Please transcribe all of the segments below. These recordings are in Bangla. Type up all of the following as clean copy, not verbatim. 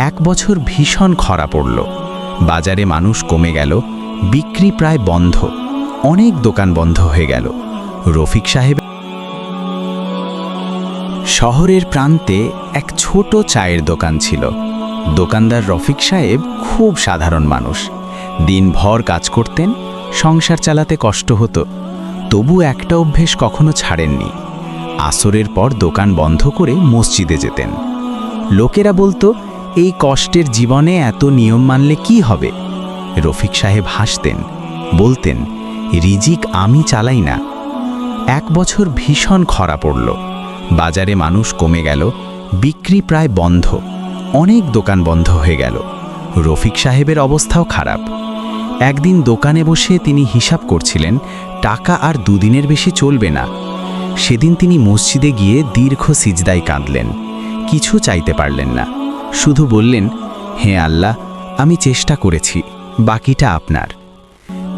এক বছর ভীষণ খরা পড়ল। বাজারে মানুষ কমে গেল, বিক্রি প্রায় বন্ধ, অনেক দোকান বন্ধ হয়ে গেল। রফিক সাহেব শহরের প্রান্তে এক ছোট চায়ের দোকান ছিল। দোকানদার রফিক সাহেব খুব সাধারণ মানুষ। দিনভর কাজ করতেন, সংসার চালাতে কষ্ট হতো, তবু একটা অভ্যেস কখনো ছাড়েননি। আসরের পর দোকান বন্ধ করে মসজিদে যেতেন। লোকেরা বলতো, এই কষ্টের জীবনে এত নিয়ম মানলে কি হবে? রফিক সাহেব হাসতেন, বলতেন, রিজিক আমি চালাই না। এক বছর ভীষণ খরা পড়ল। বাজারে মানুষ কমে গেল, বিক্রি প্রায় বন্ধ, অনেক দোকান বন্ধ হয়ে গেল। রফিক সাহেবের অবস্থাও খারাপ। একদিন দোকানে বসে তিনি হিসাব করছিলেন, টাকা আর দুদিনের বেশি চলবে না। সেদিন তিনি মসজিদে গিয়ে দীর্ঘ সিজদায় কাঁদলেন। কিছু চাইতে পারলেন না, শুধু বললেন, হে আল্লাহ, আমি চেষ্টা করেছি, বাকিটা আপনার।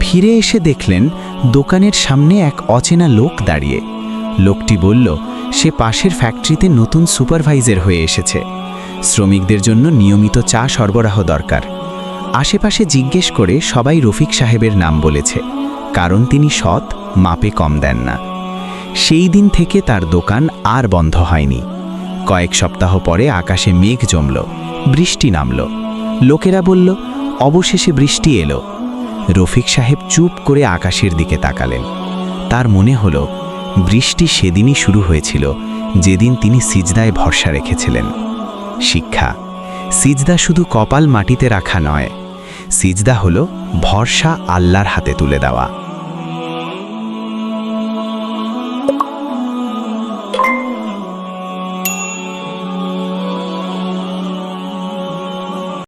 ফিরে এসে দেখলেন দোকানের সামনে এক অচেনা লোক দাঁড়িয়ে। লোকটি বলল, সে পাশের ফ্যাক্টরিতে নতুন সুপারভাইজার হয়ে এসেছে। শ্রমিকদের জন্য নিয়মিত চা সরবরাহ দরকার। আশেপাশে জিজ্ঞেস করে সবাই রফিক সাহেবের নাম বলেছে, কারণ তিনি সৎ, মাপে কম দেন না। সেই দিন থেকে তার দোকান আর বন্ধ হয়নি। কয়েক সপ্তাহ পরে আকাশে মেঘ জমল, বৃষ্টি নামল। লোকেরা বলল, অবশেষে বৃষ্টি এলো। রফিক সাহেব চুপ করে আকাশের দিকে তাকালেন। তার মনে হলো, বৃষ্টি সেদিনই শুরু হয়েছিল যেদিন তিনি সিজদায় ভরসা রেখেছিলেন। শিক্ষা: সিজদা শুধু কপাল মাটিতে রাখা নয়, সিজদা হলো ভরসা আল্লাহর হাতে তুলে দেওয়া।